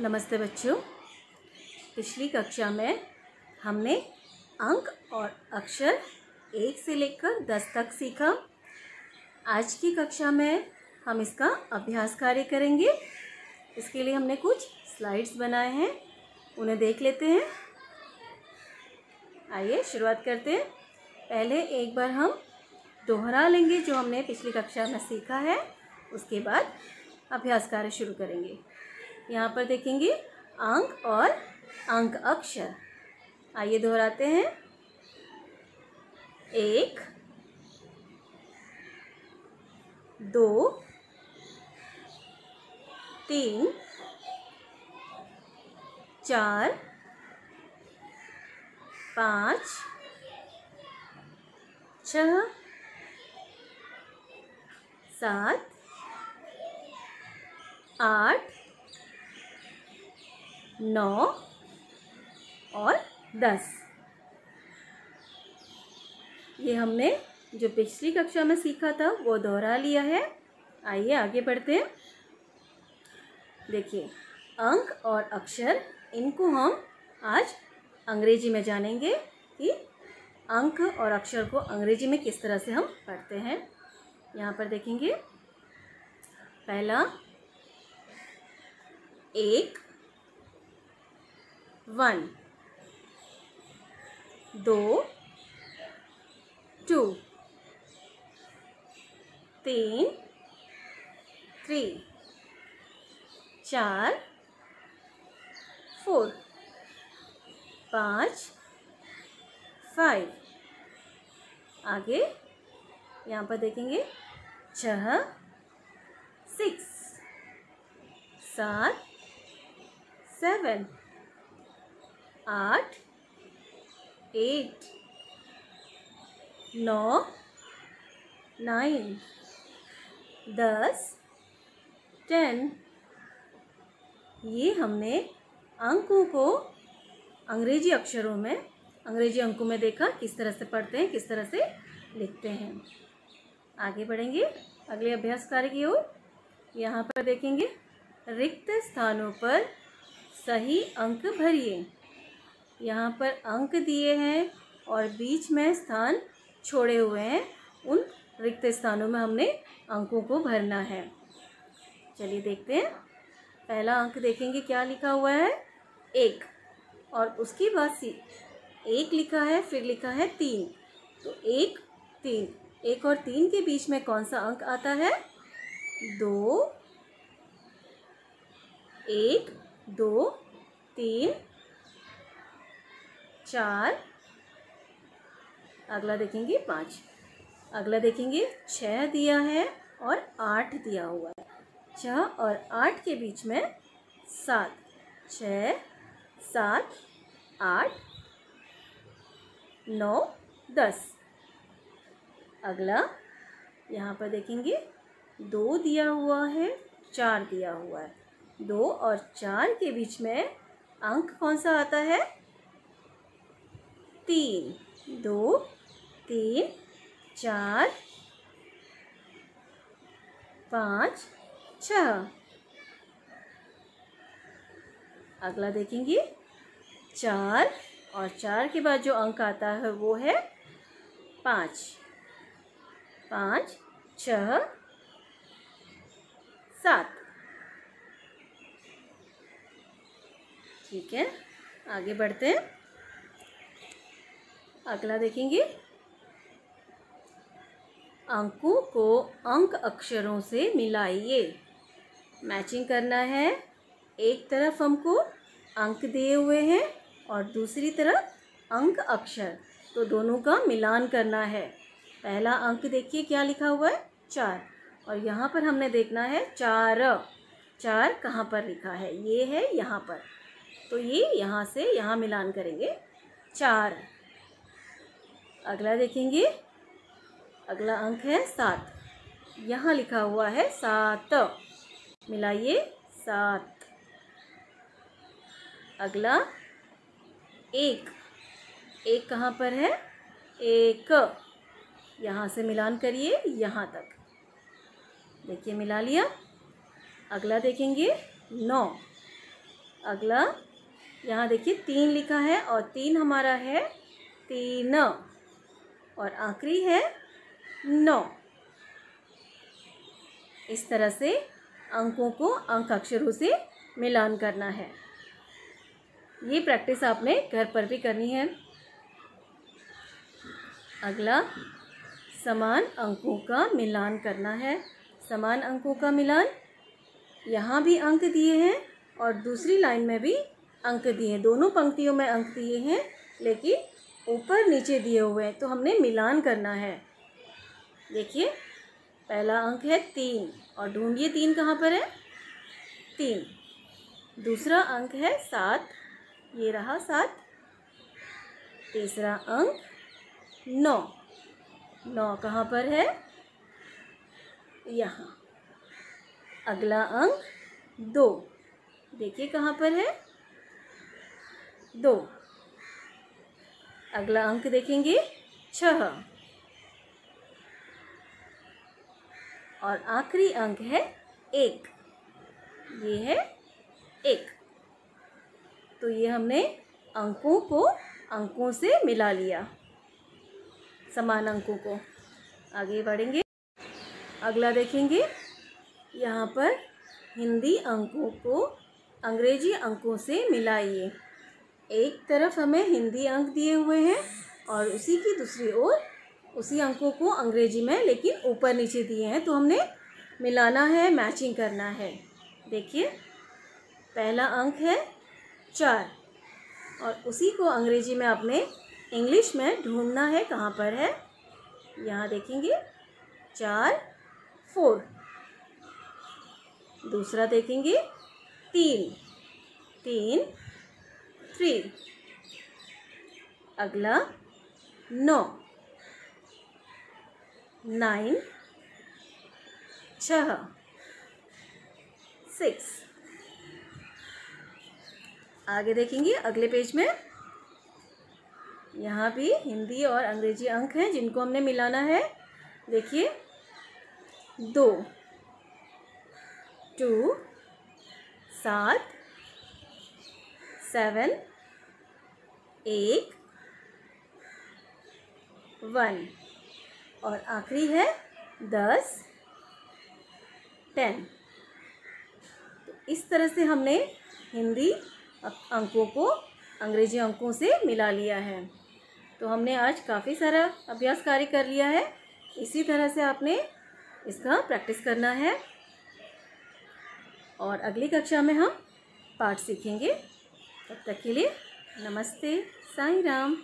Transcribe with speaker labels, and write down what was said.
Speaker 1: नमस्ते बच्चों। पिछली कक्षा में हमने अंक और अक्षर 1 से लेकर 10 तक सीखा। आज की कक्षा में हम इसका अभ्यास कार्य करेंगे। इसके लिए हमने कुछ स्लाइड्स बनाए हैं, उन्हें देख लेते हैं। आइए शुरुआत करते हैं। पहले एक बार हम दोहरा लेंगे जो हमने पिछली कक्षा में सीखा है, उसके बाद अभ्यास कार्य शुरू करेंगे। यहाँ पर देखेंगे अंक और अंक अक्षर। आइए दोहराते हैं। 1 2 3 4 5 6 7 8 9 और 10। ये हमने जो पिछली कक्षा में सीखा था वो दोहरा लिया है। आइए आगे बढ़ते हैं। देखिए अंक और अक्षर, इनको हम आज अंग्रेजी में जानेंगे कि अंक और अक्षर को अंग्रेजी में किस तरह से हम पढ़ते हैं। यहाँ पर देखेंगे पहला 1 1 2 2 3 3 4 4 5 5। आगे यहाँ पर देखेंगे 6 6 7 7 8 8 9 9 10 10। ये हमने अंकों को अंग्रेजी अक्षरों में, अंग्रेजी अंकों में देखा किस तरह से पढ़ते हैं, किस तरह से लिखते हैं। आगे बढ़ेंगे अगले अभ्यास कार्य की ओर। यहाँ पर देखेंगे रिक्त स्थानों पर सही अंक भरिए। यहाँ पर अंक दिए हैं और बीच में स्थान छोड़े हुए हैं। उन रिक्त स्थानों में हमने अंकों को भरना है। चलिए देखते हैं। पहला अंक देखेंगे क्या लिखा हुआ है, 1, और उसके बाद 1 लिखा है, फिर लिखा है 3। तो 1 3, 1 और 3 के बीच में कौन सा अंक आता है, 2। 1 2 3 4। अगला देखेंगे 5। अगला देखेंगे 6 दिया है और 8 दिया हुआ है। 6 और 8 के बीच में 7। 6 7 8 9 10। अगला यहाँ पर देखेंगे 2 दिया हुआ है, 4 दिया हुआ है। 2 और 4 के बीच में अंक कौन सा आता है, 3। 2 3 4 5 6। अगला देखेंगे 4 और 4 के बाद जो अंक आता है वो है 5। 5 6 7। ठीक है, आगे बढ़ते हैं। अगला देखेंगे अंकों को अंक अक्षरों से मिलाइए। मैचिंग करना है। एक तरफ हमको अंक दिए हुए हैं और दूसरी तरफ अंक अक्षर, तो दोनों का मिलान करना है। पहला अंक देखिए क्या लिखा हुआ है, 4, और यहाँ पर हमने देखना है 4। 4 कहाँ पर लिखा है, ये है यहाँ पर, तो ये यहाँ से यहाँ मिलान करेंगे 4। अगला देखेंगे, अगला अंक है 7, यहाँ लिखा हुआ है 7, मिलाइए 7। अगला 1, 1 कहाँ पर है, 1, यहाँ से मिलान करिए यहाँ तक, देखिए मिला लिया। अगला देखेंगे 9, अगला यहाँ देखिए 3 लिखा है और 3 हमारा है 3 और आखिरी है 9। इस तरह से अंकों को अंक अक्षरों से मिलान करना है। ये प्रैक्टिस आपने घर पर भी करनी है। अगला समान अंकों का मिलान करना है। समान अंकों का मिलान, यहाँ भी अंक दिए हैं और दूसरी लाइन में भी अंक दिए हैं। दोनों पंक्तियों में अंक दिए हैं लेकिन ऊपर नीचे दिए हुए हैं, तो हमने मिलान करना है। देखिए पहला अंक है 3 और ढूंढिए 3 कहाँ पर है? 3। दूसरा अंक है 7, ये रहा 7। तीसरा अंक 9, 9 कहाँ पर है? यहाँ। अगला अंक 2, देखिए कहाँ पर है? 2। अगला अंक देखेंगे 6 और आखिरी अंक है 1, ये है 1। तो ये हमने अंकों को अंकों से मिला लिया, समान अंकों को। आगे बढ़ेंगे। अगला देखेंगे, यहाँ पर हिंदी अंकों को अंग्रेजी अंकों से मिलाइए। एक तरफ हमें हिंदी अंक दिए हुए हैं और उसी की दूसरी ओर उसी अंकों को अंग्रेजी में लेकिन ऊपर नीचे दिए हैं, तो हमने मिलाना है, मैचिंग करना है। देखिए पहला अंक है 4 और उसी को अंग्रेजी में आपने इंग्लिश में ढूंढना है, कहाँ पर है? यहाँ देखेंगे 4 4। दूसरा देखेंगे 3 3 3। अगला 9 9 6 6। आगे देखेंगे अगले पेज में, यहाँ भी हिंदी और अंग्रेजी अंक हैं जिनको हमने मिलाना है। देखिए 2 2 7 7 1 1 और आखिरी है 10 10। तो इस तरह से हमने हिंदी अंकों को अंग्रेजी अंकों से मिला लिया है। तो हमने आज काफ़ी सारा अभ्यास कार्य कर लिया है। इसी तरह से आपने इसका प्रैक्टिस करना है और अगली कक्षा में हम पाठ सीखेंगे। तब तक के लिए नमस्ते, साईं राम।